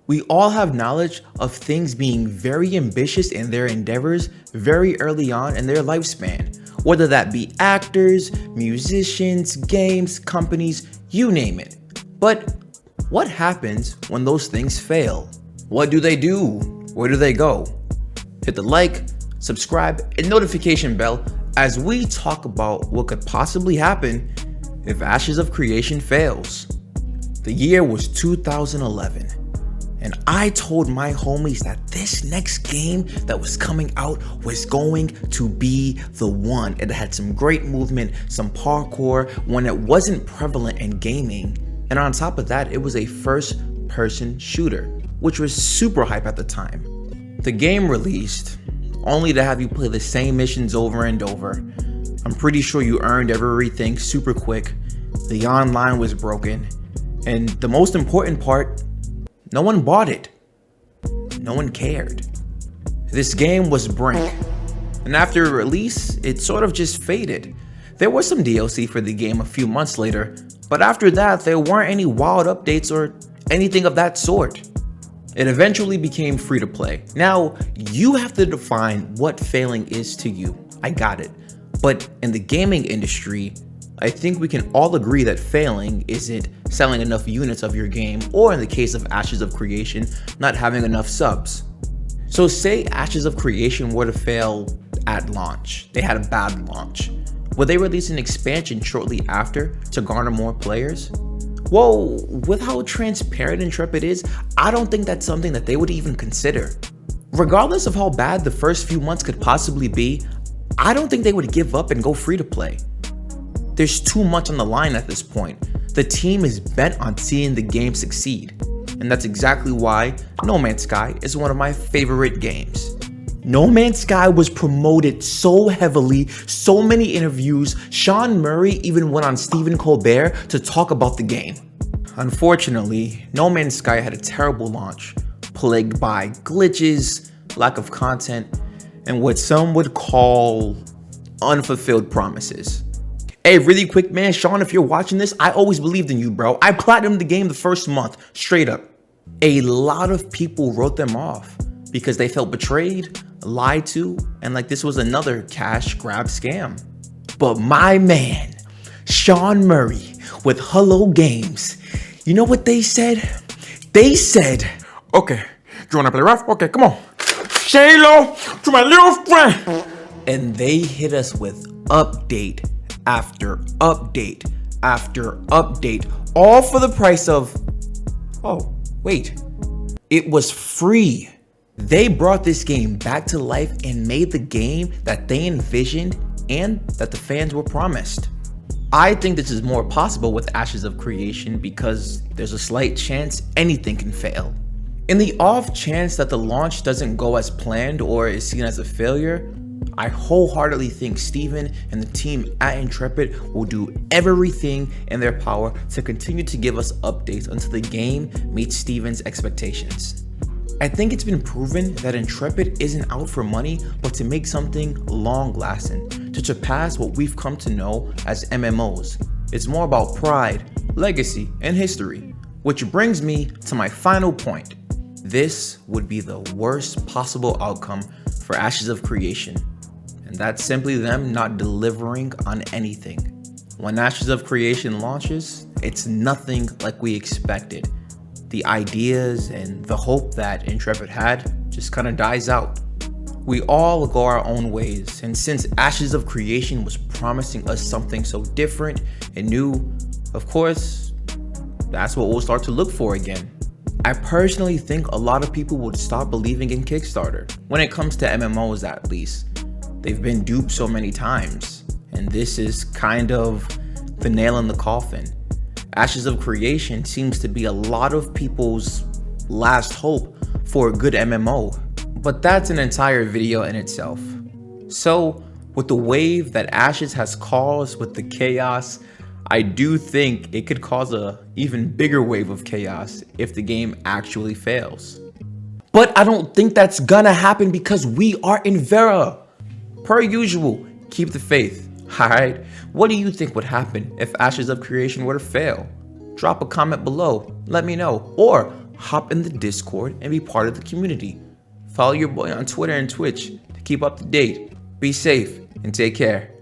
We all have knowledge of things being very ambitious in their endeavors very early on in their lifespan, whether that be actors, musicians, games, companies, you name it. But what happens when those things fail? What do they do? Where do they go? Hit the like, subscribe, and notification bell as we talk about what could possibly happen if Ashes of Creation fails. The year was 2011. And I told my homies that this next game that was coming out was going to be the one. It had some great movement, some parkour, when it wasn't prevalent in gaming. And on top of that, it was a first-person shooter, which was super hype at the time. The game released, only to have you play the same missions over and over. I'm pretty sure you earned everything super quick. The online was broken. And the most important part, no one bought it. No one cared. This game was Brink, and after release, it sort of just faded. There was some DLC for the game a few months later, but after that, there weren't any wild updates or anything of that sort. It eventually became free to play. Now, you have to define what failing is to you. I got it. But in the gaming industry, I think we can all agree that failing isn't selling enough units of your game, or in the case of Ashes of Creation, not having enough subs. So say Ashes of Creation were to fail at launch. They had a bad launch. Would they release an expansion shortly after to garner more players? Well, with how transparent Intrepid is, I don't think that's something that they would even consider. Regardless of how bad the first few months could possibly be, I don't think they would give up and go free to play. There's too much on the line at this point. The team is bent on seeing the game succeed. And that's exactly why No Man's Sky is one of my favorite games. No Man's Sky was promoted so heavily, so many interviews. Sean Murray even went on Stephen Colbert to talk about the game. Unfortunately, No Man's Sky had a terrible launch, plagued by glitches, lack of content, and what some would call unfulfilled promises. Hey, really quick, man, Sean, if you're watching this, I always believed in you, bro. I platinumed the game the first month, straight up. A lot of people wrote them off because they felt betrayed, lied to, and like this was another cash grab scam. But my man, Sean Murray with Hello Games, you know what they said? They said, okay, you wanna play rough? Okay, come on. Say hello to my little friend. And they hit us with update after update after update, all for the price of, oh, wait, it was free. They brought this game back to life and made the game that they envisioned and that the fans were promised. I think this is more possible with Ashes of Creation because there's a slight chance anything can fail. In the off chance that the launch doesn't go as planned or is seen as a failure, I wholeheartedly think Steven and the team at Intrepid will do everything in their power to continue to give us updates until the game meets Steven's expectations. I think it's been proven that Intrepid isn't out for money, but to make something long-lasting, to surpass what we've come to know as MMOs. It's more about pride, legacy, and history. Which brings me to my final point. This would be the worst possible outcome for Ashes of Creation. And that's simply them not delivering on anything. When Ashes of Creation launches, it's nothing like we expected. The ideas and the hope that Intrepid had just kind of dies out. We all go our own ways, and since Ashes of Creation was promising us something so different and new, of course, that's what we'll start to look for again. I personally think a lot of people would stop believing in Kickstarter, when it comes to MMOs at least. They've been duped so many times, and this is kind of the nail in the coffin. Ashes of Creation seems to be a lot of people's last hope for a good MMO, but that's an entire video in itself. So, with the wave that Ashes has caused with the chaos, I do think it could cause a even bigger wave of chaos if the game actually fails. But I don't think that's gonna happen because we are in Vera. Per usual, keep the faith, alright? What do you think would happen if Ashes of Creation were to fail? Drop a comment below, let me know. Or hop in the Discord and be part of the community. Follow your boy on Twitter and Twitch to keep up to date. Be safe and take care.